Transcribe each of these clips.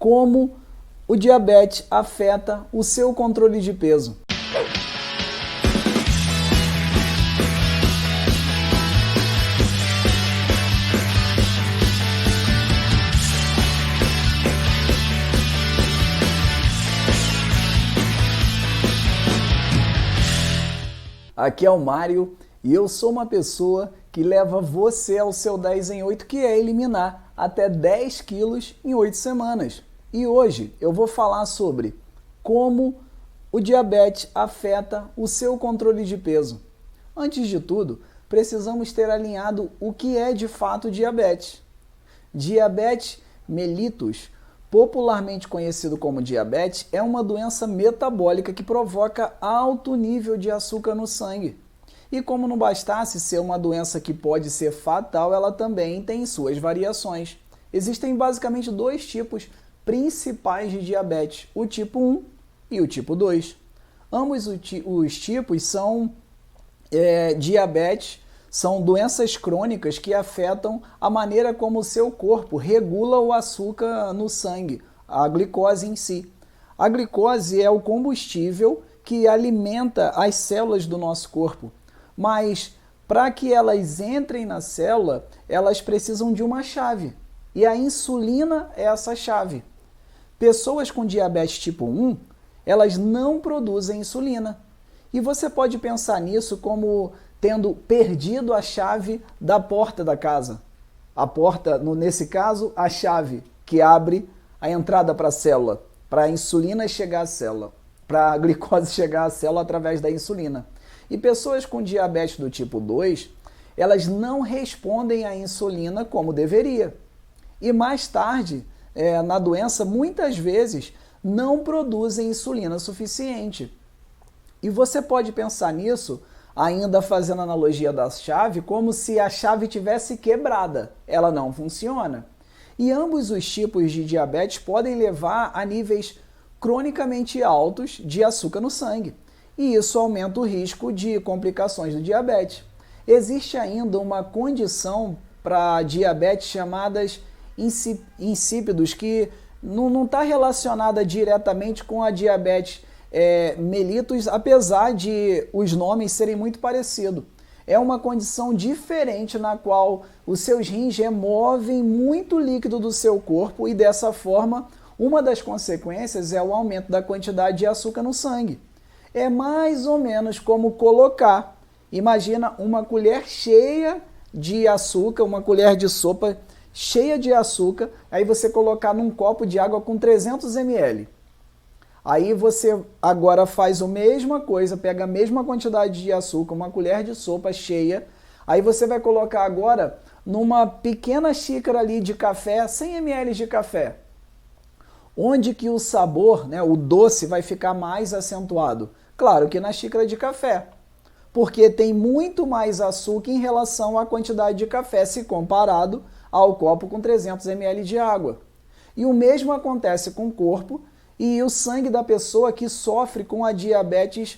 como o diabetes afeta o seu controle de peso. Aqui é o Mário e eu sou uma pessoa que leva você ao seu 10 em 8, que é eliminar até 10 quilos em 8 semanas. E hoje eu vou falar sobre como o diabetes afeta o seu controle de peso. Antes de tudo, precisamos ter alinhado o que é de fato diabetes. Diabetes mellitus, popularmente conhecido como diabetes, é uma doença metabólica que provoca alto nível de açúcar no sangue. E como não bastasse ser uma doença que pode ser fatal, ela também tem suas variações. Existem basicamente dois tipos principais de diabetes, o tipo 1 e o tipo 2. Ambos os tipos são diabetes, são doenças crônicas que afetam a maneira como o seu corpo regula o açúcar no sangue, a glicose em si. A glicose é o combustível que alimenta as células do nosso corpo, mas para que elas entrem na célula, elas precisam de uma chave, e a insulina é essa chave. Pessoas com diabetes tipo 1, elas não produzem insulina. E você pode pensar nisso como tendo perdido a chave da porta da casa. A porta, nesse caso, a chave que abre a entrada para a célula, para a insulina chegar à célula, para a glicose chegar à célula através da insulina. E pessoas com diabetes do tipo 2, elas não respondem à insulina como deveria. E mais tarde, na doença, muitas vezes não produzem insulina suficiente. E você pode pensar nisso, ainda fazendo analogia da chave, como se a chave tivesse quebrada. Ela não funciona. E ambos os tipos de diabetes podem levar a níveis cronicamente altos de açúcar no sangue. E isso aumenta o risco de complicações do diabetes. Existe ainda uma condição para diabetes chamadas insípidos, que não está relacionada diretamente com a diabetes mellitus, apesar de os nomes serem muito parecidos. É uma condição diferente na qual os seus rins removem muito líquido do seu corpo e dessa forma, uma das consequências é o aumento da quantidade de açúcar no sangue. É mais ou menos como colocar, imagina uma colher cheia de açúcar, uma colher de sopa cheia de açúcar, aí você colocar num copo de água com 300 ml. Aí você agora faz a mesma coisa, pega a mesma quantidade de açúcar, uma colher de sopa cheia, aí você vai colocar agora numa pequena xícara ali de café, 100 ml de café. Onde que o sabor, o doce, vai ficar mais acentuado? Claro que na xícara de café, porque tem muito mais açúcar em relação à quantidade de café, se comparado ao copo com 300 ml de água. E o mesmo acontece com o corpo e o sangue da pessoa que sofre com a diabetes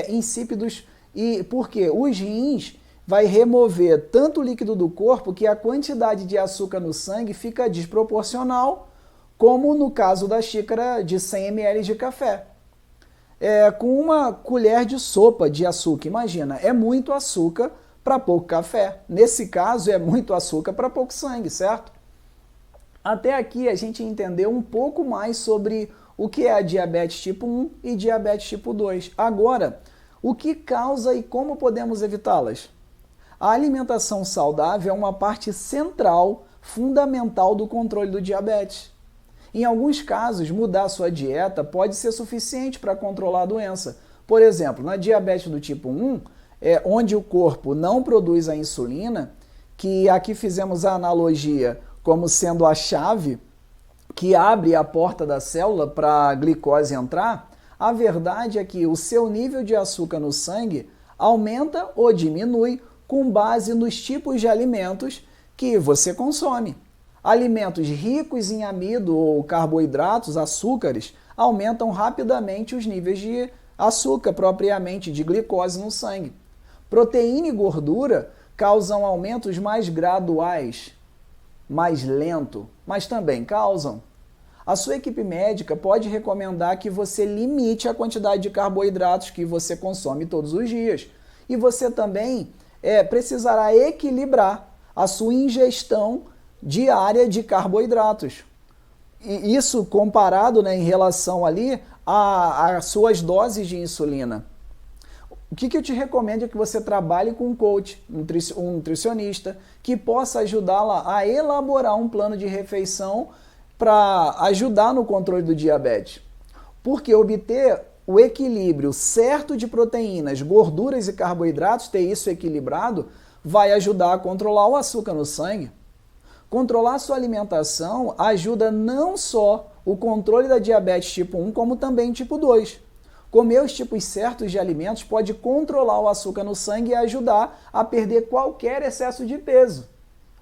insípidos, e porque os rins vai remover tanto líquido do corpo que a quantidade de açúcar no sangue fica desproporcional, como no caso da xícara de 100 ml de café. Com uma colher de sopa de açúcar, imagina, é muito açúcar para pouco café. Nesse caso, é muito açúcar para pouco sangue, certo? Até aqui a gente entendeu um pouco mais sobre o que é a diabetes tipo 1 e diabetes tipo 2. Agora, o que causa e como podemos evitá-las? A alimentação saudável é uma parte central, fundamental do controle do diabetes. Em alguns casos, mudar a sua dieta pode ser suficiente para controlar a doença. Por exemplo, na diabetes do tipo 1, onde o corpo não produz a insulina, que aqui fizemos a analogia como sendo a chave que abre a porta da célula para a glicose entrar, a verdade é que o seu nível de açúcar no sangue aumenta ou diminui com base nos tipos de alimentos que você consome. Alimentos ricos em amido ou carboidratos, açúcares, aumentam rapidamente os níveis de açúcar propriamente, de glicose no sangue. Proteína e gordura causam aumentos mais graduais, mais lento, mas também causam. a sua equipe médica pode recomendar que você limite a quantidade de carboidratos que você consome todos os dias. E você também precisará equilibrar a sua ingestão diária de carboidratos. E isso comparado, né, em relação ali às suas doses de insulina. O que eu te recomendo é que você trabalhe com um coach, um nutricionista, que possa ajudá-la a elaborar um plano de refeição para ajudar no controle do diabetes. Porque obter o equilíbrio certo de proteínas, gorduras e carboidratos, ter isso equilibrado, vai ajudar a controlar o açúcar no sangue. Controlar sua alimentação ajuda não só o controle da diabetes tipo 1, como também tipo 2. Comer os tipos certos de alimentos pode controlar o açúcar no sangue e ajudar a perder qualquer excesso de peso,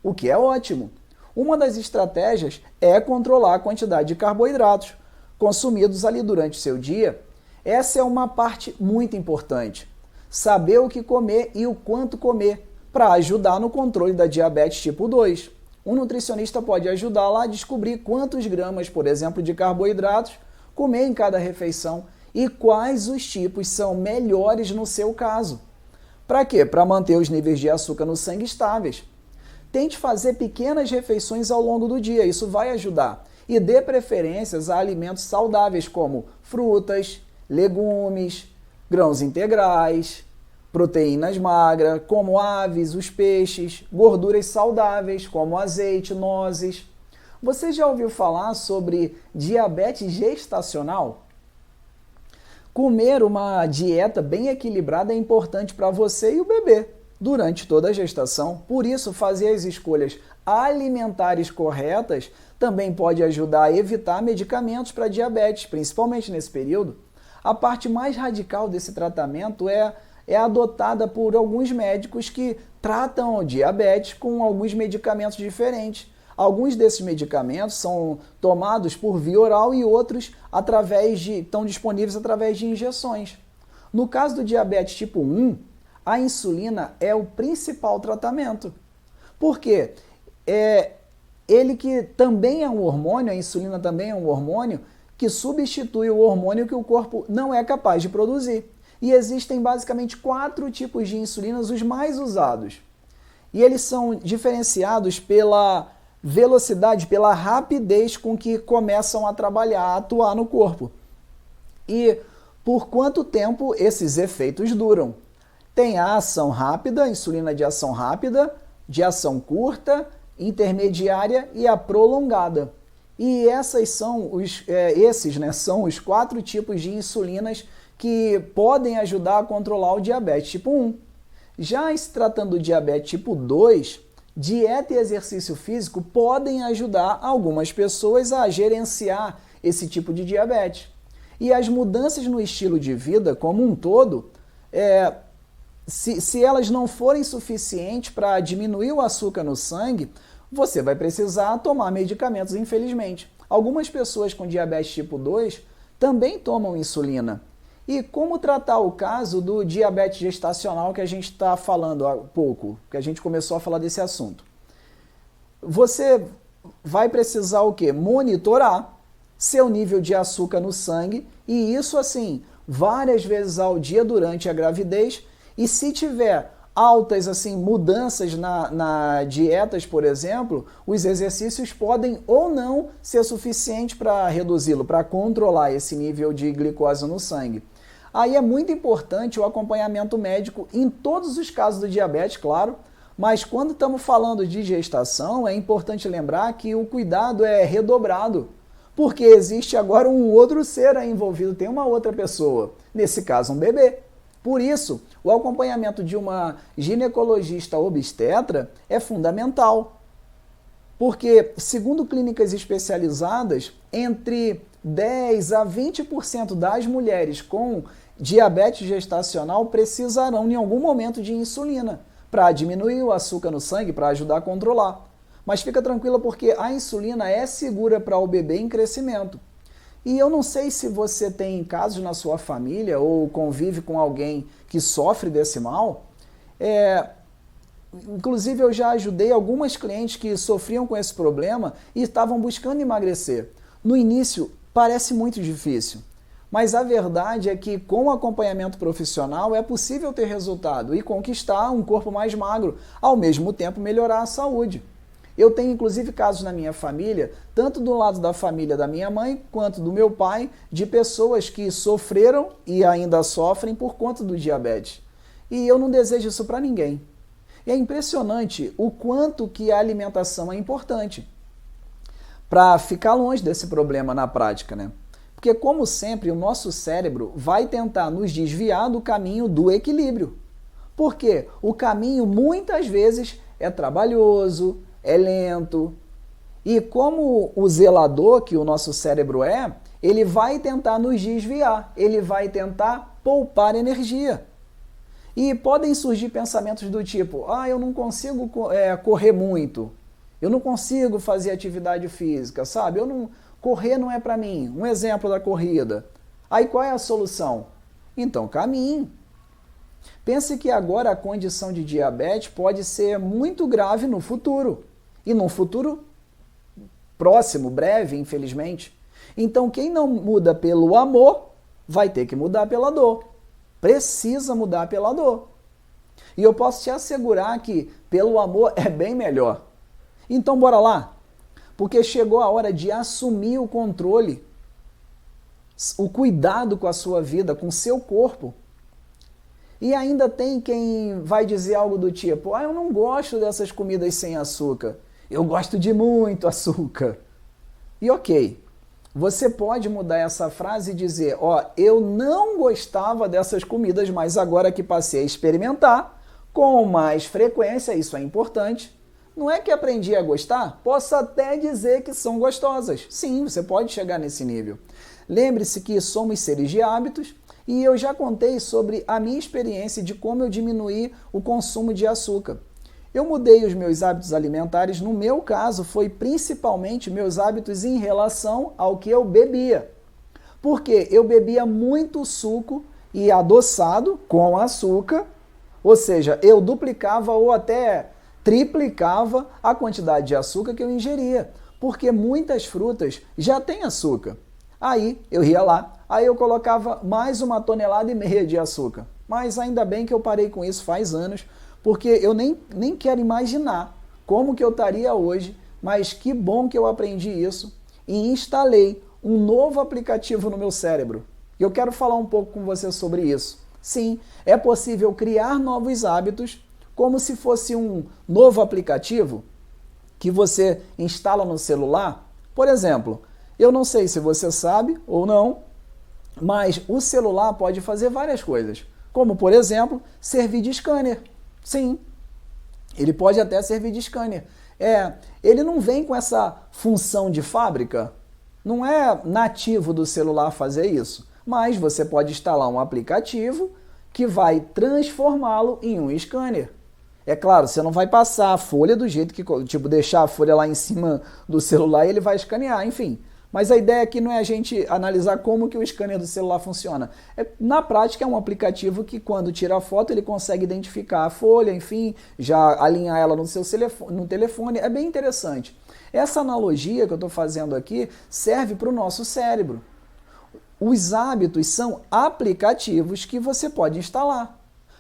o que é ótimo. Uma das estratégias é controlar a quantidade de carboidratos consumidos ali durante o seu dia. Essa é uma parte muito importante. Saber o que comer e o quanto comer para ajudar no controle da diabetes tipo 2. Um nutricionista pode ajudá-la a descobrir quantos gramas, por exemplo, de carboidratos comer em cada refeição e quais os tipos são melhores no seu caso. Para quê? Para manter os níveis de açúcar no sangue estáveis. Tente fazer pequenas refeições ao longo do dia, isso vai ajudar. E dê preferências a alimentos saudáveis como frutas, legumes, grãos integrais, proteínas magras, como aves, os peixes, gorduras saudáveis, como azeite, nozes. Você já ouviu falar sobre diabetes gestacional? Comer uma dieta bem equilibrada é importante para você e o bebê durante toda a gestação. Por isso, fazer as escolhas alimentares corretas também pode ajudar a evitar medicamentos para diabetes, principalmente nesse período. A parte mais radical desse tratamento é adotada por alguns médicos que tratam diabetes com alguns medicamentos diferentes. Alguns desses medicamentos são tomados por via oral e outros estão disponíveis através de injeções. No caso do diabetes tipo 1, a insulina é o principal tratamento. Por quê? Ele que também é um hormônio, a insulina também é um hormônio, que substitui o hormônio que o corpo não é capaz de produzir. E existem basicamente 4 tipos de insulinas, os mais usados. E eles são diferenciados pela velocidade, pela rapidez com que começam a trabalhar, a atuar no corpo. E por quanto tempo esses efeitos duram. Tem a ação rápida, a insulina de ação rápida, de ação curta, intermediária e a prolongada. E esses são os 4 tipos de insulinas que podem ajudar a controlar o diabetes tipo 1. Já se tratando do diabetes tipo 2, dieta e exercício físico podem ajudar algumas pessoas a gerenciar esse tipo de diabetes. E as mudanças no estilo de vida como um todo, se elas não forem suficientes para diminuir o açúcar no sangue, você vai precisar tomar medicamentos, infelizmente. Algumas pessoas com diabetes tipo 2 também tomam insulina. E como tratar o caso do diabetes gestacional que a gente está falando há pouco, que a gente começou a falar desse assunto? Você vai precisar o quê? Monitorar seu nível de açúcar no sangue, e isso assim, várias vezes ao dia durante a gravidez, e se tiver altas assim mudanças na dietas, por exemplo, os exercícios podem ou não ser suficientes para reduzi-lo, para controlar esse nível de glicose no sangue. Aí é muito importante o acompanhamento médico em todos os casos do diabetes, claro, mas quando estamos falando de gestação, é importante lembrar que o cuidado é redobrado, porque existe agora um outro ser aí envolvido, tem uma outra pessoa, nesse caso um bebê. Por isso, o acompanhamento de uma ginecologista obstetra é fundamental, porque, segundo clínicas especializadas, entre 10 a 20% das mulheres com diabetes gestacional precisarão em algum momento de insulina para diminuir o açúcar no sangue, para ajudar a controlar. Mas fica tranquila porque a insulina é segura para o bebê em crescimento. E eu não sei se você tem casos na sua família ou convive com alguém que sofre desse mal. Inclusive eu já ajudei algumas clientes que sofriam com esse problema e estavam buscando emagrecer. No início, parece muito difícil, mas a verdade é que com acompanhamento profissional é possível ter resultado e conquistar um corpo mais magro, ao mesmo tempo melhorar a saúde. Eu tenho inclusive casos na minha família, tanto do lado da família da minha mãe quanto do meu pai, de pessoas que sofreram e ainda sofrem por conta do diabetes. E eu não desejo isso para ninguém. E é impressionante o quanto que a alimentação é importante para ficar longe desse problema na prática, né? Porque, como sempre, o nosso cérebro vai tentar nos desviar do caminho do equilíbrio. Porque o caminho, muitas vezes, é trabalhoso, é lento. E como o zelador que o nosso cérebro é, ele vai tentar nos desviar, ele vai tentar poupar energia. E podem surgir pensamentos do tipo, eu não consigo correr muito, eu não consigo fazer atividade física, sabe? Correr não é para mim. Um exemplo da corrida. Aí qual é a solução? Então caminhe. Pense que agora a condição de diabetes pode ser muito grave no futuro. E num futuro próximo, breve, infelizmente. Então quem não muda pelo amor, vai ter que mudar pela dor. Precisa mudar pela dor. E eu posso te assegurar que pelo amor é bem melhor. Então bora lá? Porque chegou a hora de assumir o controle, o cuidado com a sua vida, com o seu corpo. E ainda tem quem vai dizer algo do tipo, eu não gosto dessas comidas sem açúcar, eu gosto de muito açúcar. E ok, você pode mudar essa frase e dizer, eu não gostava dessas comidas, mas agora que passei a experimentar, com mais frequência, isso é importante, não é que aprendi a gostar? Posso até dizer que são gostosas. Sim, você pode chegar nesse nível. Lembre-se que somos seres de hábitos e eu já contei sobre a minha experiência de como eu diminuí o consumo de açúcar. Eu mudei os meus hábitos alimentares, no meu caso, foi principalmente meus hábitos em relação ao que eu bebia. Porque eu bebia muito suco e adoçado com açúcar, ou seja, eu duplicava ou até triplicava a quantidade de açúcar que eu ingeria, porque muitas frutas já têm açúcar. Aí eu ia lá, aí eu colocava mais 1,5 toneladas de açúcar. Mas ainda bem que eu parei com isso faz anos, porque eu nem quero imaginar como que eu estaria hoje, mas que bom que eu aprendi isso e instalei um novo aplicativo no meu cérebro. E eu quero falar um pouco com você sobre isso. Sim, é possível criar novos hábitos como se fosse um novo aplicativo que você instala no celular. Por exemplo, eu não sei se você sabe ou não, mas o celular pode fazer várias coisas, como, por exemplo, servir de scanner. Sim, ele pode até servir de scanner. Ele não vem com essa função de fábrica, não é nativo do celular fazer isso, mas você pode instalar um aplicativo que vai transformá-lo em um scanner. É claro, você não vai passar a folha do jeito que, tipo, deixar a folha lá em cima do celular e ele vai escanear, enfim. Mas a ideia aqui não é a gente analisar como que o scanner do celular funciona. Na prática é um aplicativo que quando tira a foto ele consegue identificar a folha, enfim, já alinhar ela no telefone. É bem interessante. Essa analogia que eu estou fazendo aqui serve para o nosso cérebro. Os hábitos são aplicativos que você pode instalar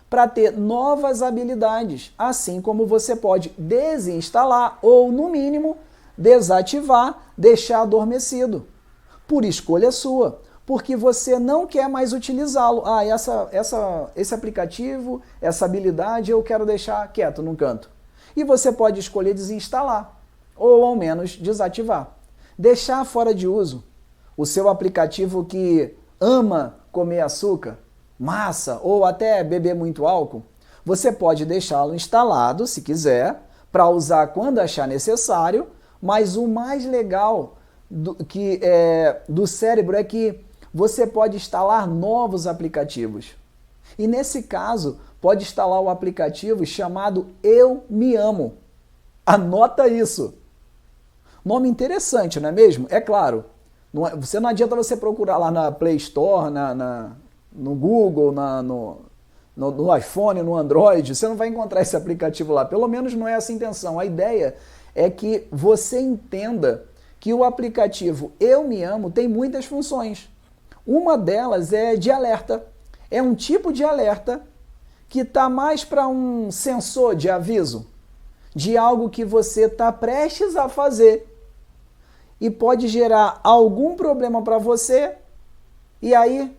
para ter novas habilidades, assim como você pode desinstalar ou, no mínimo, desativar, deixar adormecido, por escolha sua, porque você não quer mais utilizá-lo. Esse aplicativo, essa habilidade eu quero deixar quieto num canto. E você pode escolher desinstalar, ou ao menos desativar. Deixar fora de uso o seu aplicativo que ama comer açúcar, massa ou até beber muito álcool, você pode deixá-lo instalado, se quiser, para usar quando achar necessário, mas o mais legal do cérebro é que você pode instalar novos aplicativos. E nesse caso, pode instalar o aplicativo chamado Eu Me Amo. Anota isso. Nome interessante, não é mesmo? É claro, não adianta você procurar lá na Play Store, no Google, no iPhone, no Android, você não vai encontrar esse aplicativo lá. Pelo menos não é essa a intenção. A ideia é que você entenda que o aplicativo Eu Me Amo tem muitas funções. Uma delas é de alerta. É um tipo de alerta que está mais para um sensor de aviso de algo que você está prestes a fazer e pode gerar algum problema para você. E aí,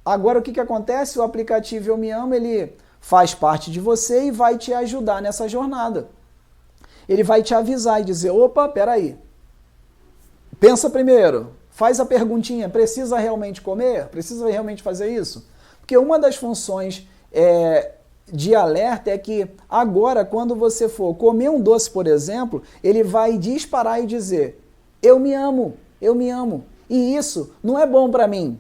agora o que acontece? O aplicativo Eu Me Amo, ele faz parte de você e vai te ajudar nessa jornada. Ele vai te avisar e dizer, opa, peraí, pensa primeiro, faz a perguntinha, precisa realmente comer? Precisa realmente fazer isso? Porque uma das funções de alerta é que agora, quando você for comer um doce, por exemplo, ele vai disparar e dizer, eu me amo, eu me amo. E isso não é bom para mim.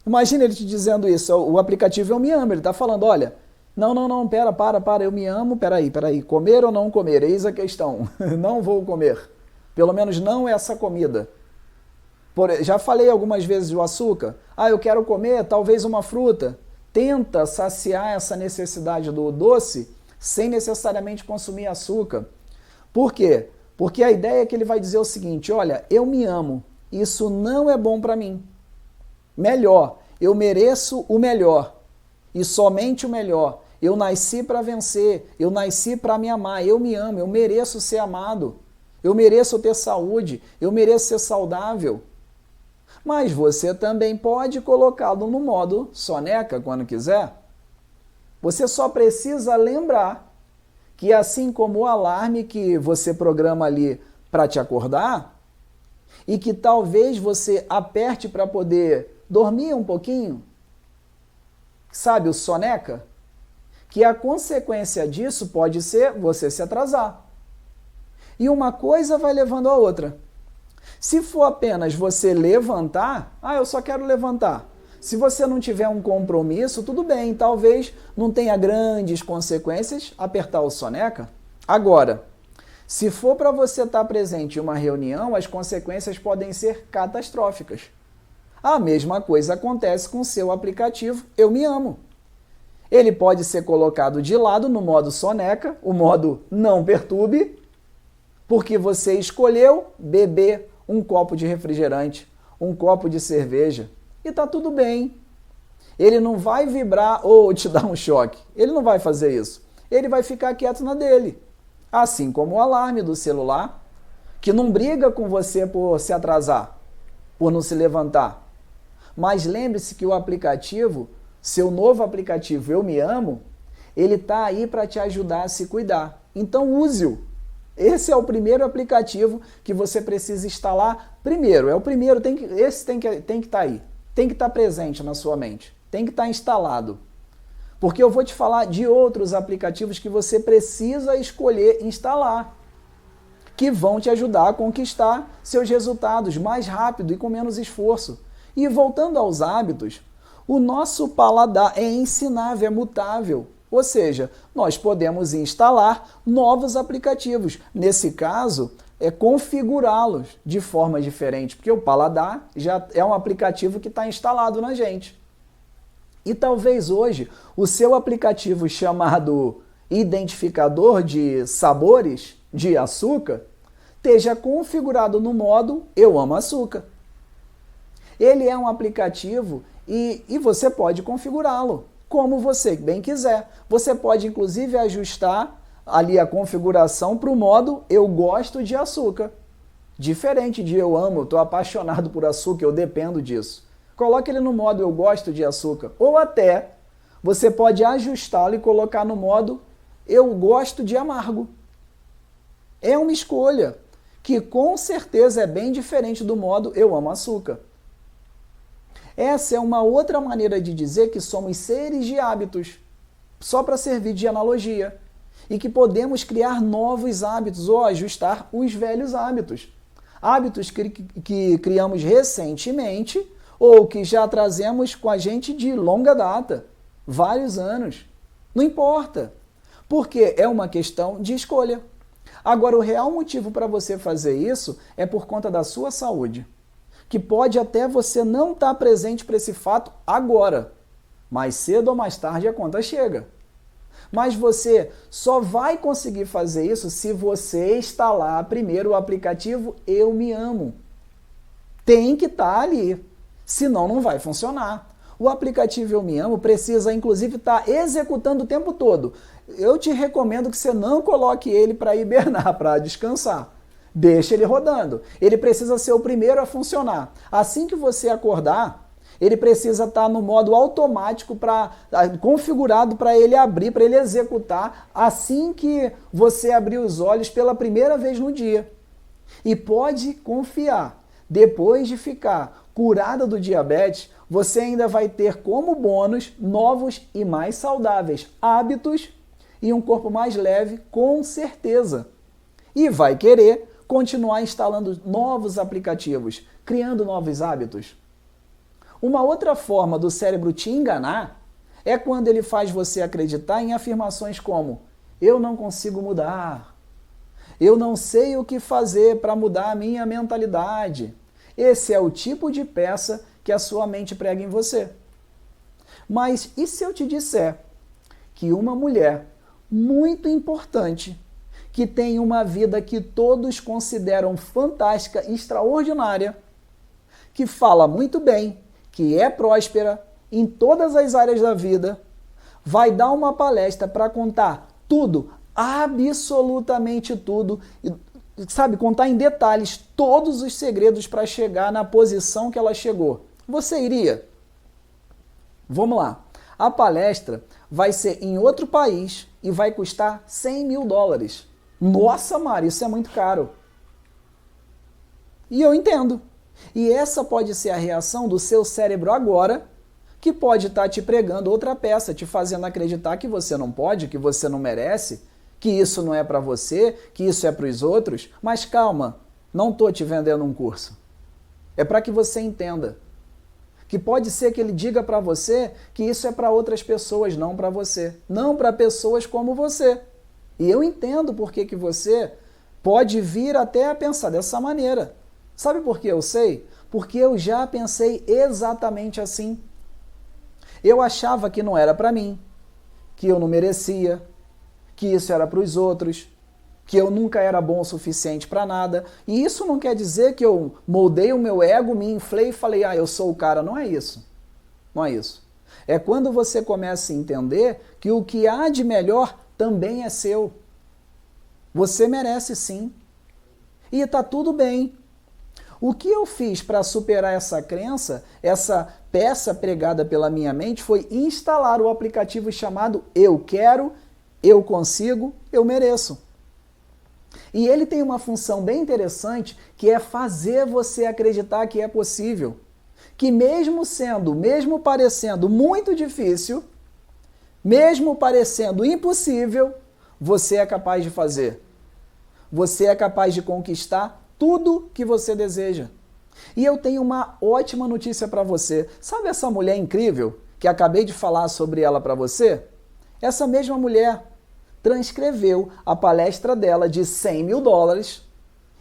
Imagina ele te dizendo isso, o aplicativo Eu Me Amo, ele está falando, olha, não, para, eu me amo, peraí, comer ou não comer, eis a questão, não vou comer, pelo menos não essa comida. Já falei algumas vezes do açúcar, eu quero comer talvez uma fruta, tenta saciar essa necessidade do doce sem necessariamente consumir açúcar. Por quê? Porque a ideia é que ele vai dizer o seguinte, olha, eu me amo, isso não é bom para mim. Melhor, eu mereço o melhor e somente o melhor. Eu nasci para vencer, eu nasci para me amar, eu me amo, eu mereço ser amado, eu mereço ter saúde, eu mereço ser saudável. Mas você também pode colocá-lo no modo soneca quando quiser. Você só precisa lembrar que assim como o alarme que você programa ali para te acordar, e que talvez você aperte para poder dormir um pouquinho, sabe, o soneca? Que a consequência disso pode ser você se atrasar. E uma coisa vai levando a outra. Se for apenas você levantar, eu só quero levantar. Se você não tiver um compromisso, tudo bem, talvez não tenha grandes consequências apertar o soneca. Agora, se for para você estar presente em uma reunião, as consequências podem ser catastróficas. A mesma coisa acontece com o seu aplicativo Eu Me Amo. Ele pode ser colocado de lado no modo soneca, o modo não perturbe, porque você escolheu beber um copo de refrigerante, um copo de cerveja, e está tudo bem. Ele não vai vibrar ou te dar um choque. Ele não vai fazer isso. Ele vai ficar quieto na dele. Assim como o alarme do celular, que não briga com você por se atrasar, por não se levantar. Mas lembre-se que o aplicativo, seu novo aplicativo Eu Me Amo, ele está aí para te ajudar a se cuidar. Então use-o. Esse é o primeiro aplicativo que você precisa instalar primeiro. É o primeiro, esse tem que estar aí. Tem que estar presente na sua mente. Tem que estar instalado. Porque eu vou te falar de outros aplicativos que você precisa escolher instalar, que vão te ajudar a conquistar seus resultados mais rápido e com menos esforço. E voltando aos hábitos, o nosso paladar é ensinável, é mutável. Ou seja, nós podemos instalar novos aplicativos. Nesse caso, é configurá-los de forma diferente, porque o paladar já é um aplicativo que está instalado na gente. E talvez hoje o seu aplicativo chamado identificador de sabores de açúcar esteja configurado no modo Eu Amo Açúcar. Ele é um aplicativo e você pode configurá-lo como você bem quiser. Você pode inclusive ajustar ali a configuração para o modo Eu Gosto de Açúcar. Diferente de Eu Amo, eu estou apaixonado por açúcar, eu dependo disso. Coloque ele no modo Eu Gosto de Açúcar. Ou até você pode ajustá-lo e colocar no modo Eu Gosto de Amargo. É uma escolha que com certeza é bem diferente do modo Eu Amo Açúcar. Essa é uma outra maneira de dizer que somos seres de hábitos, só para servir de analogia, e que podemos criar novos hábitos ou ajustar os velhos hábitos. Hábitos que criamos recentemente ou que já trazemos com a gente de longa data, vários anos. Não importa, porque é uma questão de escolha. Agora, o real motivo para você fazer isso é por conta da sua saúde, que pode até você não estar presente para esse fato agora, mais cedo ou mais tarde a conta chega. Mas você só vai conseguir fazer isso se você instalar primeiro o aplicativo Eu Me Amo. Tem que estar ali, senão não vai funcionar. O aplicativo Eu Me Amo precisa, inclusive, estar executando o tempo todo. Eu te recomendo que você não coloque ele para hibernar, para descansar. Deixa ele rodando. Ele precisa ser o primeiro a funcionar. Assim que você acordar, ele precisa estar no modo automático, configurado para ele abrir, para ele executar assim que você abrir os olhos pela primeira vez no dia. E pode confiar, depois de ficar curada do diabetes, você ainda vai ter como bônus novos e mais saudáveis hábitos e um corpo mais leve, com certeza. E vai querer continuar instalando novos aplicativos, criando novos hábitos. Uma outra forma do cérebro te enganar é quando ele faz você acreditar em afirmações como: eu não consigo mudar, eu não sei o que fazer para mudar a minha mentalidade. Esse é o tipo de peça que a sua mente prega em você. Mas e se eu te disser que uma mulher muito importante, que tem uma vida que todos consideram fantástica, extraordinária, que fala muito bem, que é próspera em todas as áreas da vida, vai dar uma palestra para contar tudo, absolutamente tudo, sabe, contar em detalhes todos os segredos para chegar na posição que ela chegou. Você iria? Vamos lá. A palestra vai ser em outro país e vai custar $100 mil. Nossa, Mari, isso é muito caro. E eu entendo. E essa pode ser a reação do seu cérebro agora, que pode estar te pregando outra peça, te fazendo acreditar que você não pode, que você não merece, que isso não é para você, que isso é para os outros. Mas calma, não estou te vendendo um curso. É para que você entenda que pode ser que ele diga para você que isso é para outras pessoas, não para você. Não para pessoas como você. E eu entendo por que você pode vir até a pensar dessa maneira. Sabe por que eu sei? Porque eu já pensei exatamente assim. Eu achava que não era para mim, que eu não merecia, que isso era para os outros, que eu nunca era bom o suficiente para nada. E isso não quer dizer que eu moldei o meu ego, me inflei e falei, eu sou o cara. Não é isso. Não é isso. É quando você começa a entender que o que há de melhor também é seu. Você merece sim. E está tudo bem. O que eu fiz para superar essa crença, essa peça pregada pela minha mente, foi instalar o aplicativo chamado Eu Quero, Eu Consigo, Eu Mereço. E ele tem uma função bem interessante, que é fazer você acreditar que é possível. Que mesmo parecendo muito difícil, mesmo parecendo impossível, você é capaz de fazer. Você é capaz de conquistar tudo que você deseja. E eu tenho uma ótima notícia para você. Sabe essa mulher incrível que acabei de falar sobre ela para você? Essa mesma mulher transcreveu a palestra dela de $100 mil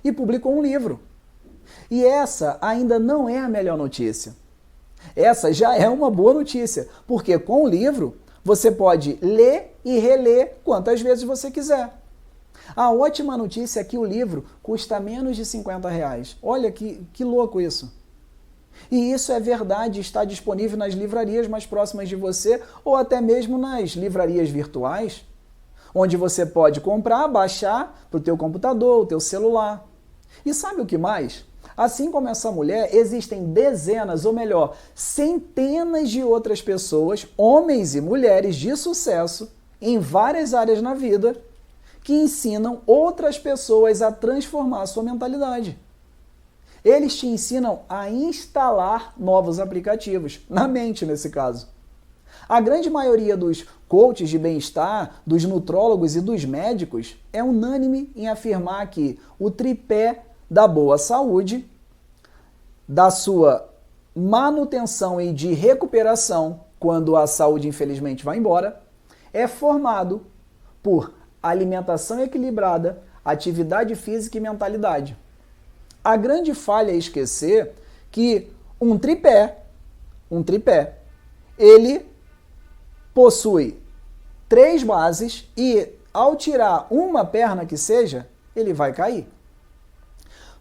e publicou um livro. E essa ainda não é a melhor notícia. Essa já é uma boa notícia, porque com o livro você pode ler e reler quantas vezes você quiser. A ótima notícia é que o livro custa menos de R$50. Olha que louco isso. E isso é verdade, está disponível nas livrarias mais próximas de você ou até mesmo nas livrarias virtuais, onde você pode comprar, baixar para o teu computador, o teu celular. E sabe o que mais? Assim como essa mulher, existem dezenas, ou melhor, centenas de outras pessoas, homens e mulheres de sucesso, em várias áreas na vida, que ensinam outras pessoas a transformar a sua mentalidade. Eles te ensinam a instalar novos aplicativos, na mente nesse caso. A grande maioria dos coaches de bem-estar, dos nutrólogos e dos médicos é unânime em afirmar que o tripé da boa saúde, da sua manutenção e de recuperação, quando a saúde infelizmente vai embora, é formado por alimentação equilibrada, atividade física e mentalidade. A grande falha é esquecer que um tripé, ele possui 3 bases e ao tirar uma perna que seja, ele vai cair.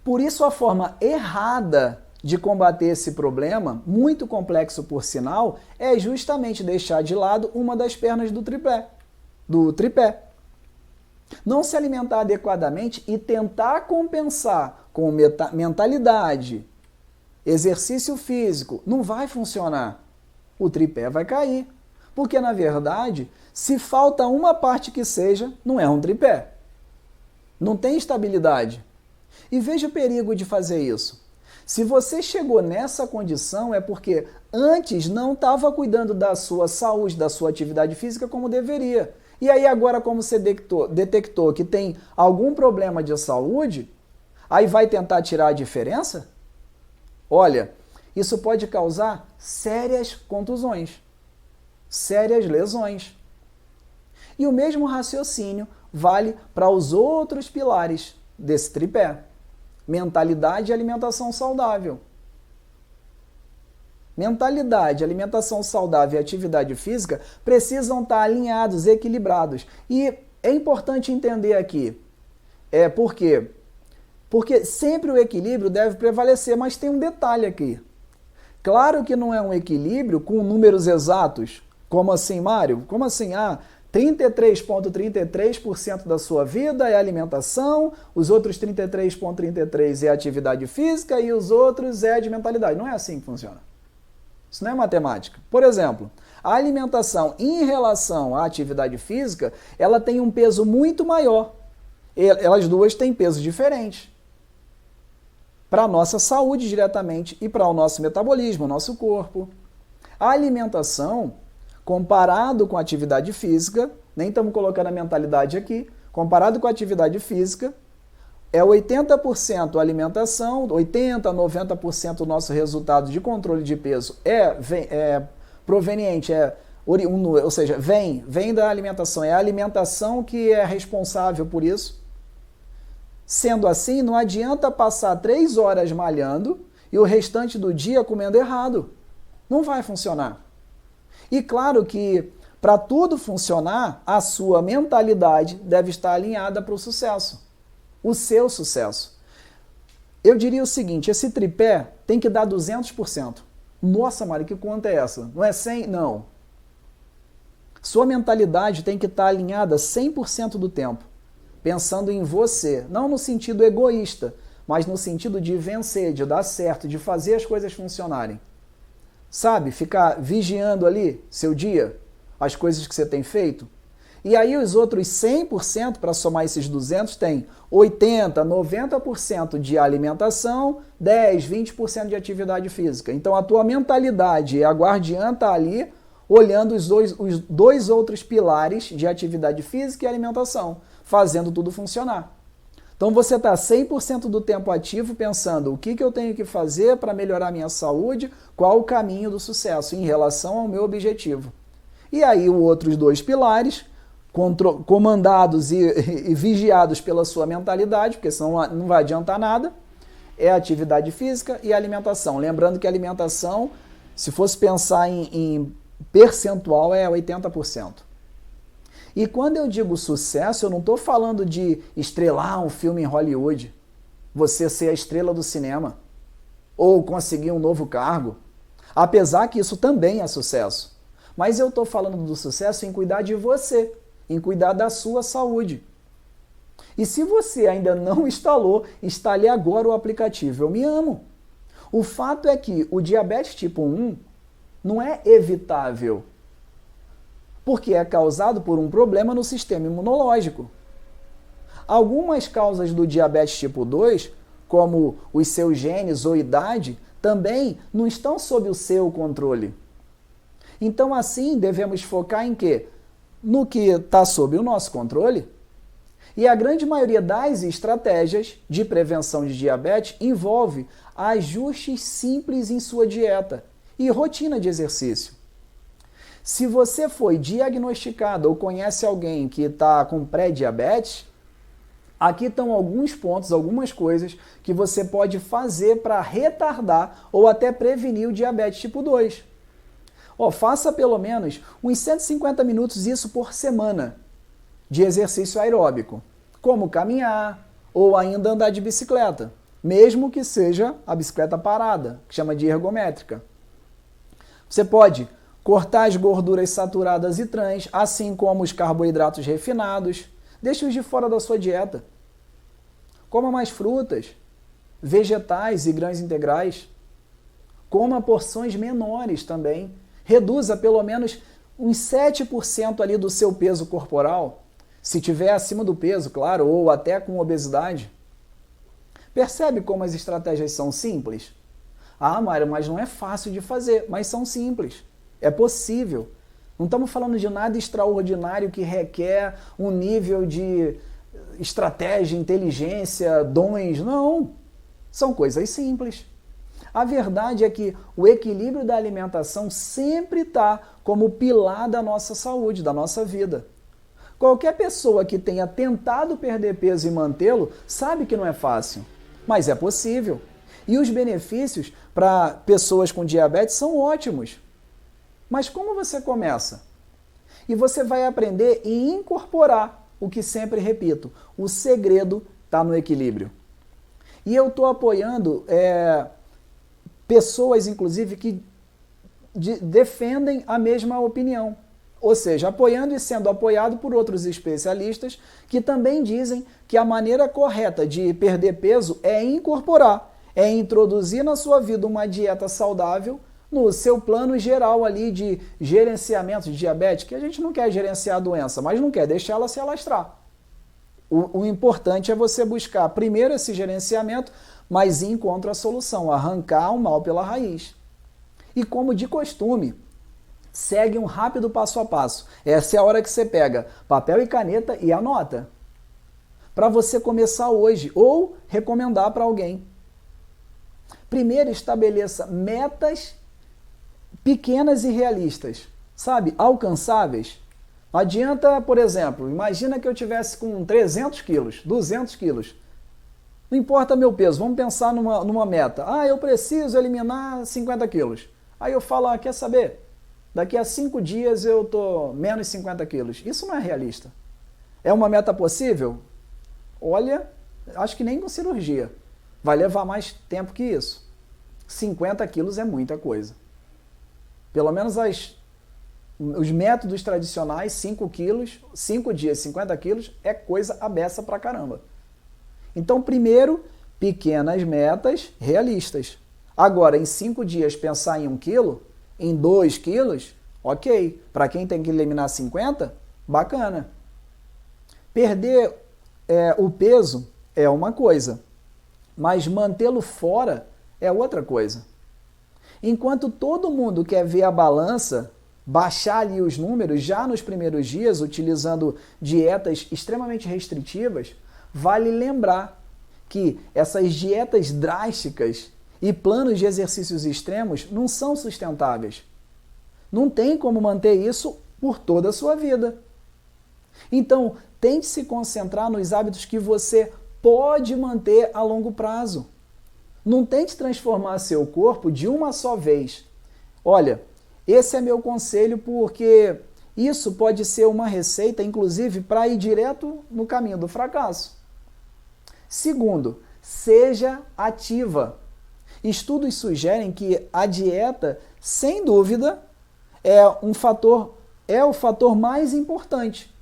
Por isso a forma errada de combater esse problema, muito complexo por sinal, é justamente deixar de lado uma das pernas do tripé. Não se alimentar adequadamente e tentar compensar com mentalidade, exercício físico, não vai funcionar. O tripé vai cair. Porque, na verdade, se falta uma parte que seja, não é um tripé. Não tem estabilidade. E veja o perigo de fazer isso. Se você chegou nessa condição é porque antes não estava cuidando da sua saúde, da sua atividade física como deveria. E aí agora, como você detectou que tem algum problema de saúde, aí vai tentar tirar a diferença? Olha, isso pode causar sérias contusões, sérias lesões. E o mesmo raciocínio vale para os outros pilares desse tripé. Mentalidade e alimentação saudável. Mentalidade, alimentação saudável e atividade física precisam estar alinhados, equilibrados. E é importante entender aqui, por quê? Porque sempre o equilíbrio deve prevalecer, mas tem um detalhe aqui. Claro que não é um equilíbrio com números exatos. Como assim, Mário? Como assim? 33,33% da sua vida é alimentação, os outros 33,33% é atividade física e os outros é de mentalidade. Não é assim que funciona. Isso não é matemática. Por exemplo, a alimentação em relação à atividade física, ela tem um peso muito maior. Elas duas têm pesos diferentes. Para a nossa saúde diretamente e para o nosso metabolismo, o nosso corpo. A alimentação, comparado com a atividade física, nem estamos colocando a mentalidade aqui, comparado com a atividade física, é 80% alimentação, 80%, 90% do nosso resultado de controle de peso é proveniente, ou seja, vem da alimentação, é a alimentação que é responsável por isso. Sendo assim, não adianta passar 3 horas malhando e o restante do dia comendo errado. Não vai funcionar. E claro que para tudo funcionar, a sua mentalidade deve estar alinhada para o sucesso. O seu sucesso. Eu diria o seguinte, esse tripé tem que dar 200%. Nossa, Mari, que conta é essa? Não é 100? Não. Sua mentalidade tem que estar alinhada 100% do tempo, pensando em você, não no sentido egoísta, mas no sentido de vencer, de dar certo, de fazer as coisas funcionarem. Sabe, ficar vigiando ali seu dia, as coisas que você tem feito. E aí os outros 100%, para somar esses 200, tem 80%, 90% de alimentação, 10%, 20% de atividade física. Então a tua mentalidade, a guardiã está ali olhando os dois outros pilares de atividade física e alimentação, fazendo tudo funcionar. Então você está 100% do tempo ativo pensando o que eu tenho que fazer para melhorar a minha saúde, qual o caminho do sucesso em relação ao meu objetivo. E aí os outros 2 pilares, comandados e vigiados pela sua mentalidade, porque senão não vai adiantar nada, é a atividade física e a alimentação. Lembrando que a alimentação, se fosse pensar em percentual, é 80%. E quando eu digo sucesso, eu não estou falando de estrelar um filme em Hollywood, você ser a estrela do cinema, ou conseguir um novo cargo, apesar que isso também é sucesso. Mas eu estou falando do sucesso em cuidar de você, em cuidar da sua saúde. E se você ainda não instalou, instale agora o aplicativo Eu Me Amo. O fato é que o diabetes tipo 1 não é evitável, porque é causado por um problema no sistema imunológico. Algumas causas do diabetes tipo 2, como os seus genes ou idade, também não estão sob o seu controle. Então, assim, devemos focar em quê? No que está sob o nosso controle. E a grande maioria das estratégias de prevenção de diabetes envolve ajustes simples em sua dieta e rotina de exercício. Se você foi diagnosticado ou conhece alguém que está com pré-diabetes, aqui estão alguns pontos, algumas coisas que você pode fazer para retardar ou até prevenir o diabetes tipo 2. Faça pelo menos uns 150 minutos isso por semana de exercício aeróbico, como caminhar ou ainda andar de bicicleta, mesmo que seja a bicicleta parada, que chama de ergométrica. Você pode cortar as gorduras saturadas e trans, assim como os carboidratos refinados. Deixe-os de fora da sua dieta. Coma mais frutas, vegetais e grãos integrais. Coma porções menores também. Reduza pelo menos uns 7% ali do seu peso corporal, se tiver acima do peso, claro, ou até com obesidade. Percebe como as estratégias são simples? Ah, Mário, mas não é fácil de fazer, mas são simples. É possível. Não estamos falando de nada extraordinário que requer um nível de estratégia, inteligência, dons. Não. São coisas simples. A verdade é que o equilíbrio da alimentação sempre está como pilar da nossa saúde, da nossa vida. Qualquer pessoa que tenha tentado perder peso e mantê-lo sabe que não é fácil, mas é possível. E os benefícios para pessoas com diabetes são ótimos. Mas como você começa? E você vai aprender e incorporar o que sempre repito, o segredo está no equilíbrio. E eu estou apoiando pessoas, inclusive, que defendem a mesma opinião. Ou seja, apoiando e sendo apoiado por outros especialistas que também dizem que a maneira correta de perder peso é incorporar, é introduzir na sua vida uma dieta saudável no seu plano geral ali de gerenciamento de diabetes, que a gente não quer gerenciar a doença, mas não quer deixar ela se alastrar. O importante é você buscar primeiro esse gerenciamento, mas encontra a solução, arrancar o mal pela raiz. E como de costume, segue um rápido passo a passo. Essa é a hora que você pega papel e caneta e anota. Para você começar hoje ou recomendar para alguém. Primeiro, estabeleça metas pequenas e realistas, sabe? Alcançáveis. Não adianta, por exemplo, imagina que eu tivesse com 300 quilos, 200 quilos. Não importa meu peso, vamos pensar numa meta. Eu preciso eliminar 50 quilos. Aí eu falo, quer saber? Daqui a 5 dias eu estou menos 50 quilos. Isso não é realista. É uma meta possível? Olha, acho que nem com cirurgia. Vai levar mais tempo que isso. 50 quilos é muita coisa. Pelo menos os métodos tradicionais, 5 quilos, 5 dias, 50 quilos, é coisa à beça pra caramba. Então, primeiro, pequenas metas realistas. Agora, em 5 dias, pensar em 1 quilo, em 2 quilos, ok. Para quem tem que eliminar 50, bacana. Perder o peso é uma coisa, mas mantê-lo fora é outra coisa. Enquanto todo mundo quer ver a balança, baixar ali os números já nos primeiros dias, utilizando dietas extremamente restritivas, vale lembrar que essas dietas drásticas e planos de exercícios extremos não são sustentáveis. Não tem como manter isso por toda a sua vida. Então, tente se concentrar nos hábitos que você pode manter a longo prazo. Não tente transformar seu corpo de uma só vez. Olha, esse é meu conselho porque isso pode ser uma receita, inclusive, para ir direto no caminho do fracasso. Segundo, seja ativa. Estudos sugerem que a dieta, sem dúvida, é o fator mais importante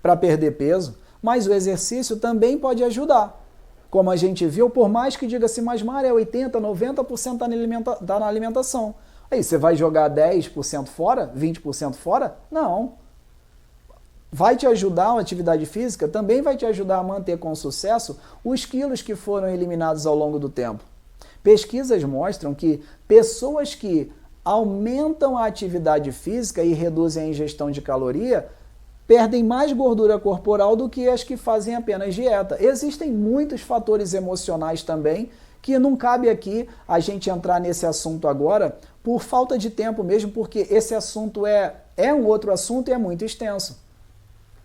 para perder peso, mas o exercício também pode ajudar. Como a gente viu, por mais que diga assim, mas Mário, 80%, 90% está na alimentação. Aí você vai jogar 10% fora, 20% fora? Não. Vai te ajudar a atividade física, também vai te ajudar a manter com sucesso os quilos que foram eliminados ao longo do tempo. Pesquisas mostram que pessoas que aumentam a atividade física e reduzem a ingestão de caloria perdem mais gordura corporal do que as que fazem apenas dieta. Existem muitos fatores emocionais também que não cabe aqui a gente entrar nesse assunto agora por falta de tempo mesmo, porque esse assunto é um outro assunto e é muito extenso.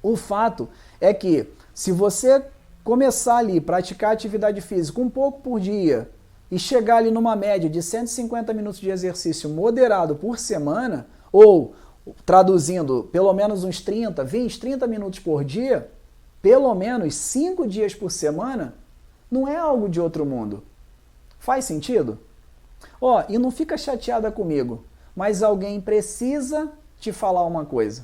O fato é que se você começar ali, praticar atividade física um pouco por dia, e chegar ali numa média de 150 minutos de exercício moderado por semana, ou traduzindo, pelo menos uns 30, 20, 30 minutos por dia, pelo menos 5 dias por semana, não é algo de outro mundo. Faz sentido? Ó, e não fica chateada comigo, mas alguém precisa te falar uma coisa.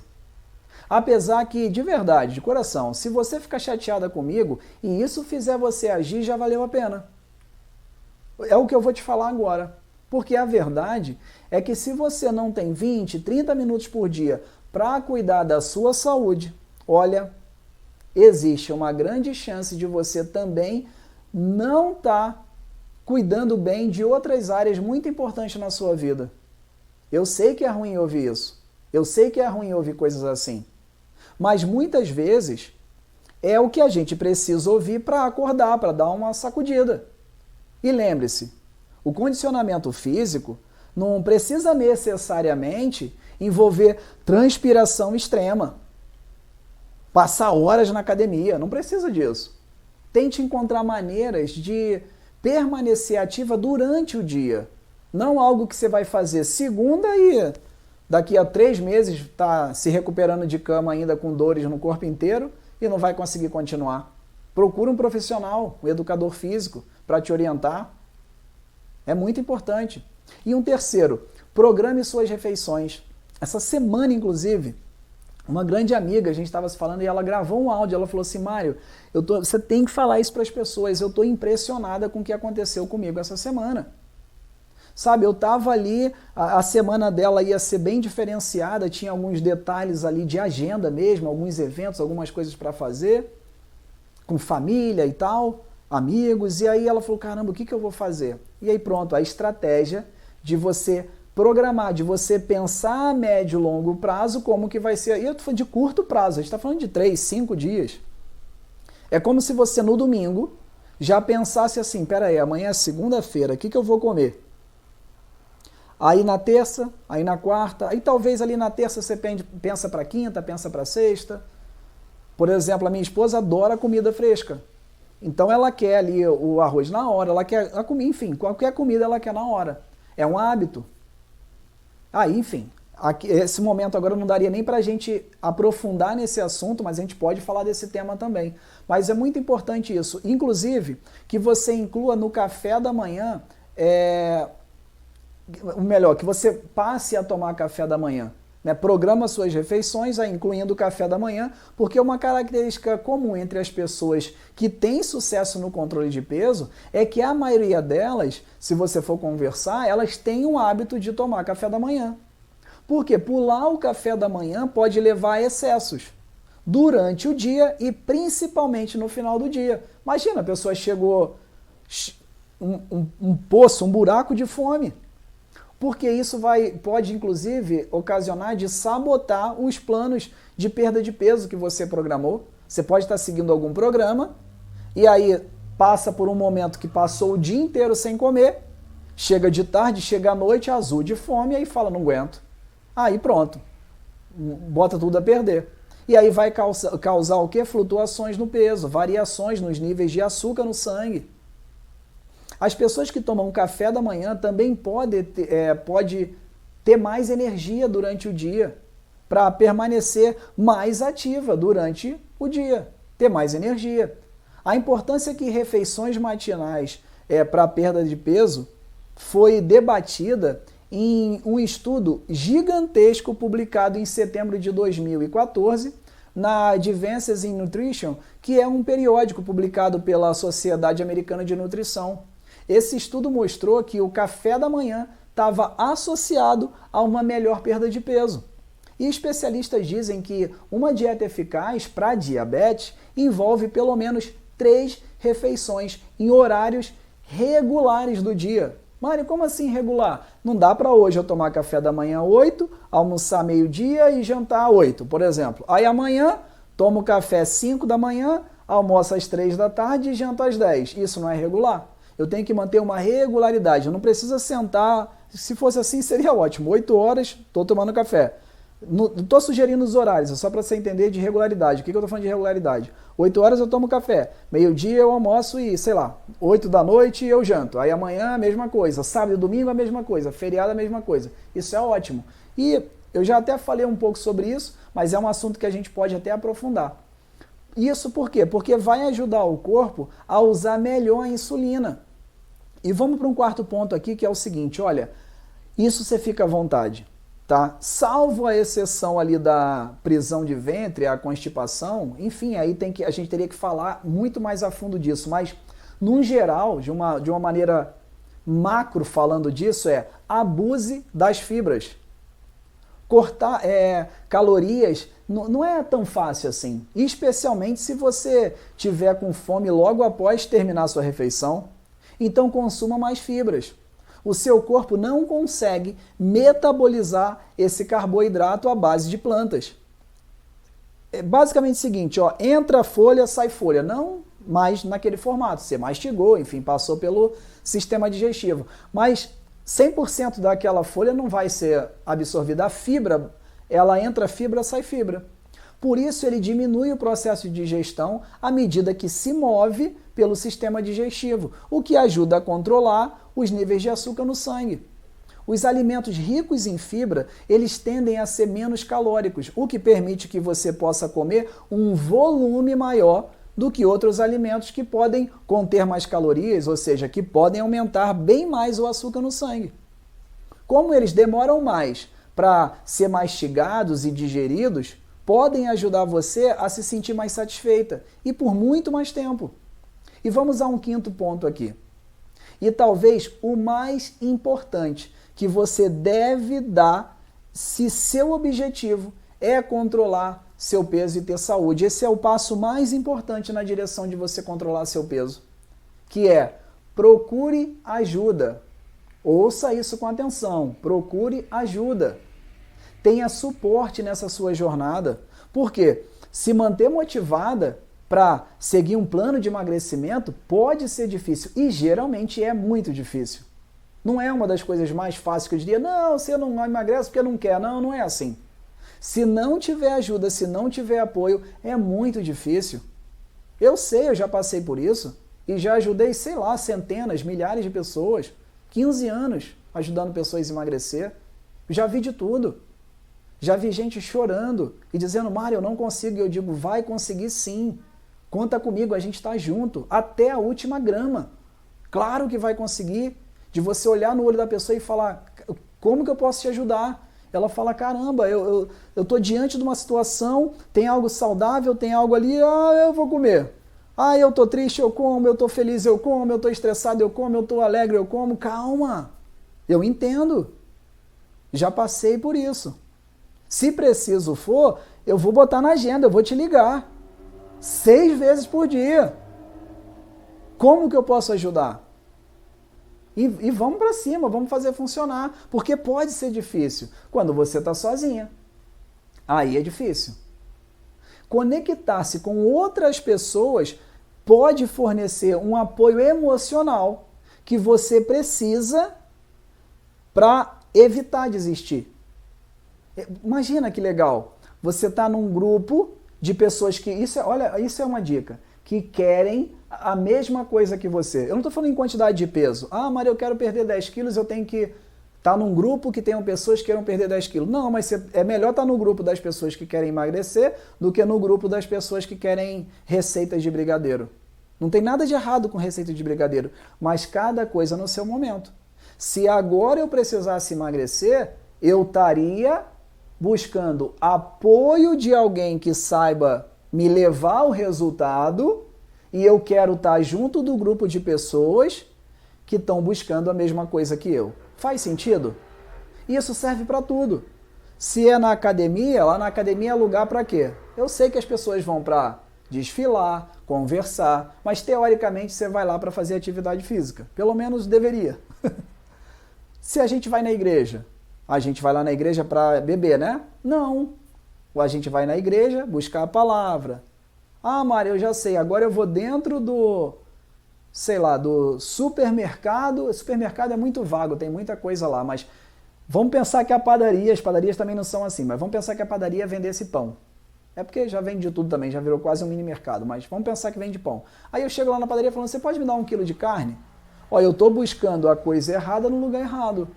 Apesar que, de verdade, de coração, se você ficar chateada comigo e isso fizer você agir, já valeu a pena. É o que eu vou te falar agora. Porque a verdade é que se você não tem 20, 30 minutos por dia para cuidar da sua saúde, olha, existe uma grande chance de você também não estar cuidando bem de outras áreas muito importantes na sua vida. Eu sei que é ruim ouvir isso. Eu sei que é ruim ouvir coisas assim. Mas muitas vezes é o que a gente precisa ouvir para acordar, para dar uma sacudida. E lembre-se, o condicionamento físico não precisa necessariamente envolver transpiração extrema, passar horas na academia, não precisa disso. Tente encontrar maneiras de permanecer ativa durante o dia, não algo que você vai fazer segunda e daqui a 3 meses está se recuperando de cama ainda com dores no corpo inteiro e não vai conseguir continuar. Procura um profissional, um educador físico, para te orientar. É muito importante. E um terceiro, programe suas refeições. Essa semana, inclusive, uma grande amiga, a gente estava se falando e ela gravou um áudio. Ela falou assim, Mário, você tem que falar isso para as pessoas. Eu estou impressionada com o que aconteceu comigo essa semana. Sabe, eu estava ali, a semana dela ia ser bem diferenciada, tinha alguns detalhes ali de agenda mesmo, alguns eventos, algumas coisas para fazer, com família e tal, amigos, e aí ela falou, caramba, o que eu vou fazer? E aí pronto, a estratégia de você programar, de você pensar a médio e longo prazo como que vai ser, e eu tô falando de curto prazo, a gente está falando de 3, 5 dias. É como se você no domingo já pensasse assim, peraí, amanhã é segunda-feira, o que eu vou comer? Aí na terça, aí na quarta, aí talvez ali na terça você pensa para quinta, pensa para sexta. Por exemplo, a minha esposa adora comida fresca. Então ela quer ali o arroz na hora, ela quer a comida, enfim, qualquer comida ela quer na hora. É um hábito. Aí, enfim, esse momento agora não daria nem para a gente aprofundar nesse assunto, mas a gente pode falar desse tema também. Mas é muito importante isso. Inclusive, que você inclua no café da manhã, o melhor, que você passe a tomar café da manhã. Né? Programa suas refeições, incluindo o café da manhã, porque uma característica comum entre as pessoas que têm sucesso no controle de peso é que a maioria delas, se você for conversar, elas têm o hábito de tomar café da manhã. Porque pular o café da manhã pode levar a excessos durante o dia e principalmente no final do dia. Imagina, a pessoa chegou um poço, um buraco de fome. Porque isso pode, inclusive, ocasionar de sabotar os planos de perda de peso que você programou. Você pode estar seguindo algum programa e aí passa por um momento que passou o dia inteiro sem comer, chega de tarde, chega à noite, azul de fome, e aí fala, não aguento. Aí pronto, bota tudo a perder. E aí vai causar o quê? Flutuações no peso, variações nos níveis de açúcar no sangue. As pessoas que tomam café da manhã também pode ter mais energia durante o dia, para permanecer mais ativa durante o dia, ter mais energia. A importância que refeições matinais para a perda de peso foi debatida em um estudo gigantesco publicado em setembro de 2014 na Advances in Nutrition, que é um periódico publicado pela Sociedade Americana de Nutrição. Esse estudo mostrou que o café da manhã estava associado a uma melhor perda de peso. E especialistas dizem que uma dieta eficaz para diabetes envolve pelo menos 3 refeições em horários regulares do dia. Mário, como assim regular? Não dá para hoje eu tomar café da manhã 8, almoçar meio-dia e jantar 8, por exemplo. Aí amanhã tomo café 5 da manhã, almoço às 3 da tarde e janto às 10. Isso não é regular? Eu tenho que manter uma regularidade, eu não precisa sentar, se fosse assim seria ótimo, 8 horas estou tomando café. Não estou sugerindo os horários, é só para você entender de regularidade. O que eu estou falando de regularidade? 8 horas eu tomo café, meio-dia eu almoço e, sei lá, 8 da noite eu janto. Aí amanhã a mesma coisa, sábado e domingo a mesma coisa, feriado a mesma coisa. Isso é ótimo. E eu já até falei um pouco sobre isso, mas é um assunto que a gente pode até aprofundar. Isso por quê? Porque vai ajudar o corpo a usar melhor a insulina. E vamos para um quarto ponto aqui, que é o seguinte, olha, isso você fica à vontade. Tá? Salvo a exceção ali da prisão de ventre, a constipação, enfim, aí a gente teria que falar muito mais a fundo disso, mas, num geral, de uma maneira macro falando disso, abuse das fibras. Cortar calorias não é tão fácil assim, especialmente se você tiver com fome logo após terminar sua refeição, então consuma mais fibras. O seu corpo não consegue metabolizar esse carboidrato à base de plantas. É basicamente o seguinte, ó, entra folha, sai folha. Não mais naquele formato. Você mastigou, enfim, passou pelo sistema digestivo. Mas 100% daquela folha não vai ser absorvida. A fibra, ela entra fibra, sai fibra. Por isso ele diminui o processo de digestão à medida que se move pelo sistema digestivo, o que ajuda a controlar os níveis de açúcar no sangue. Os alimentos ricos em fibra, eles tendem a ser menos calóricos, o que permite que você possa comer um volume maior do que outros alimentos que podem conter mais calorias, ou seja, que podem aumentar bem mais o açúcar no sangue. Como eles demoram mais para ser mastigados e digeridos, podem ajudar você a se sentir mais satisfeita e por muito mais tempo. E vamos a um quinto ponto aqui. E talvez o mais importante que você deve dar se seu objetivo é controlar seu peso e ter saúde. Esse é o passo mais importante na direção de você controlar seu peso, que é procure ajuda. Ouça isso com atenção, procure ajuda. Tenha suporte nessa sua jornada. Por quê? Se manter motivada para seguir um plano de emagrecimento pode ser difícil e geralmente é muito difícil. Não é uma das coisas mais fáceis que eu diria, não, você não emagrece porque não quer. Não, não é assim. Se não tiver ajuda, se não tiver apoio, é muito difícil. Eu sei, eu já passei por isso e já ajudei, sei lá, centenas, milhares de pessoas, 15 anos ajudando pessoas a emagrecer. Já vi de tudo. Já vi gente chorando e dizendo, Mário, eu não consigo. E eu digo, vai conseguir sim. Conta comigo, a gente está junto, até a última grama. Claro que vai conseguir. De você olhar no olho da pessoa e falar, como que eu posso te ajudar? Ela fala, caramba, eu estou diante de uma situação, tem algo saudável, tem algo ali, eu vou comer. Eu estou triste, eu como, eu estou feliz, eu como, eu estou estressado, eu como, eu estou alegre, eu como. Calma, eu entendo. Já passei por isso. Se preciso for, eu vou botar na agenda, eu vou te ligar. 6 vezes por dia. Como que eu posso ajudar? E vamos para cima, vamos fazer funcionar. Porque pode ser difícil quando você está sozinha. Aí é difícil. Conectar-se com outras pessoas pode fornecer um apoio emocional que você precisa para evitar desistir. Imagina que legal. Você está num grupo de pessoas que, isso é uma dica, que querem a mesma coisa que você. Eu não estou falando em quantidade de peso. Maria, eu quero perder 10 quilos, eu tenho que estar num grupo que tenham pessoas que queiram perder 10 quilos. Não, mas é melhor estar no grupo das pessoas que querem emagrecer do que no grupo das pessoas que querem receitas de brigadeiro. Não tem nada de errado com receita de brigadeiro, mas cada coisa no seu momento. Se agora eu precisasse emagrecer, eu estaria buscando apoio de alguém que saiba me levar ao resultado e eu quero estar junto do grupo de pessoas que estão buscando a mesma coisa que eu. Faz sentido? Isso serve para tudo. Se é na academia, lá na academia é lugar para quê? Eu sei que as pessoas vão para desfilar, conversar, mas teoricamente você vai lá para fazer atividade física. Pelo menos deveria. Se a gente vai na igreja, a gente vai lá na igreja para beber, né? Não. Ou a gente vai na igreja buscar a palavra. Mário, eu já sei, agora eu vou dentro do, sei lá, do supermercado. Supermercado é muito vago, tem muita coisa lá, mas Vamos pensar que a padaria, as padarias também não são assim, mas vamos pensar que a padaria vendesse pão. É porque já vende de tudo também, já virou quase um mini mercado, mas vamos pensar que vende pão. Aí eu chego lá na padaria falando, você pode me dar 1 quilo de carne? Olha, eu estou buscando a coisa errada no lugar errado.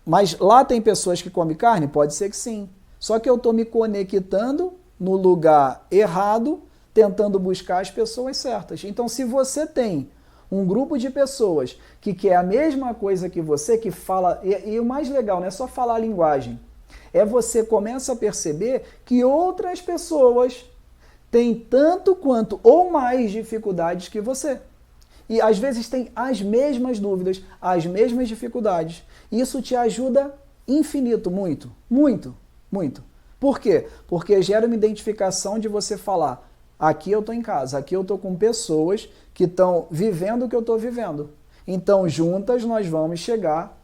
Mas lá tem pessoas que comem carne? Pode ser que sim. Só que eu estou me conectando no lugar errado, tentando buscar as pessoas certas. Então, se você tem um grupo de pessoas que quer a mesma coisa que você, que fala... E o mais legal não é só falar a linguagem. É você começa a perceber que outras pessoas têm tanto quanto ou mais dificuldades que você. E às vezes tem as mesmas dúvidas, as mesmas dificuldades. Isso te ajuda infinito, muito, muito, muito. Por quê? Porque gera uma identificação de você falar, aqui eu estou em casa, aqui eu estou com pessoas que estão vivendo o que eu estou vivendo. Então, juntas nós vamos chegar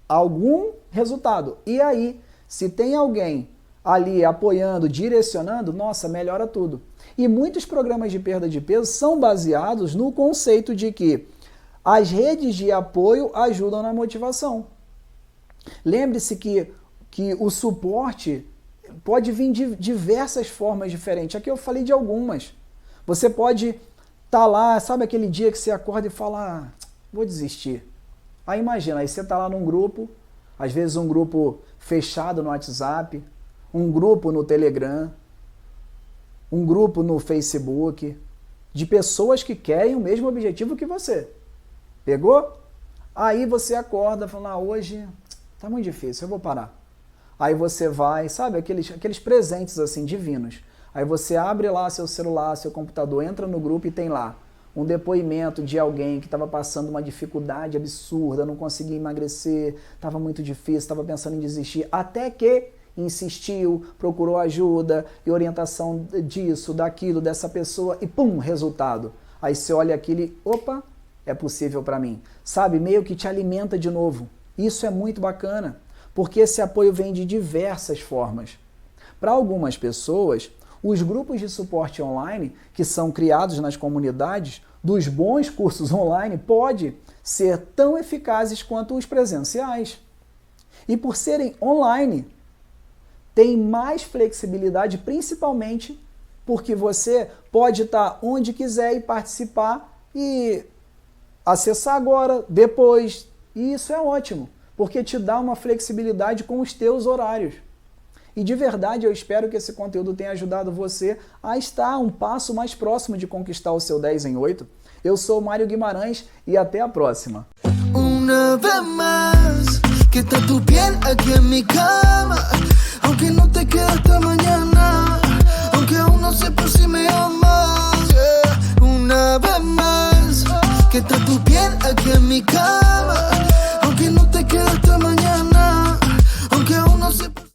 a algum resultado. E aí, se tem alguém ali apoiando, direcionando, nossa, melhora tudo. E muitos programas de perda de peso são baseados no conceito de que as redes de apoio ajudam na motivação. Lembre-se que o suporte pode vir de diversas formas diferentes. Aqui eu falei de algumas. Você pode estar lá, sabe aquele dia que você acorda e fala, vou desistir. Aí imagina, aí você está lá num grupo, às vezes um grupo fechado no WhatsApp, um grupo no Telegram, um grupo no Facebook, de pessoas que querem o mesmo objetivo que você. Pegou? Aí você acorda falando, hoje tá muito difícil, eu vou parar. Aí você vai, sabe, aqueles presentes assim divinos. Aí você abre lá seu celular, seu computador, entra no grupo e tem lá um depoimento de alguém que estava passando uma dificuldade absurda, não conseguia emagrecer, estava muito difícil, estava pensando em desistir, até que insistiu, procurou ajuda e orientação disso, daquilo, dessa pessoa e pum, resultado. Aí você olha aquilo e, opa, é possível para mim. Sabe, meio que te alimenta de novo. Isso é muito bacana, porque esse apoio vem de diversas formas. Para algumas pessoas, os grupos de suporte online, que são criados nas comunidades dos bons cursos online, pode ser tão eficazes quanto os presenciais. E por serem online, tem mais flexibilidade, principalmente porque você pode estar onde quiser e participar e acessar agora, depois. E isso é ótimo, porque te dá uma flexibilidade com os teus horários. E de verdade eu espero que esse conteúdo tenha ajudado você a estar um passo mais próximo de conquistar o seu 10 em 8. Eu sou o Mário Guimarães e até a próxima. Una vez más, que está tu piel aquí en mi cama, aunque no te quede hasta mañana.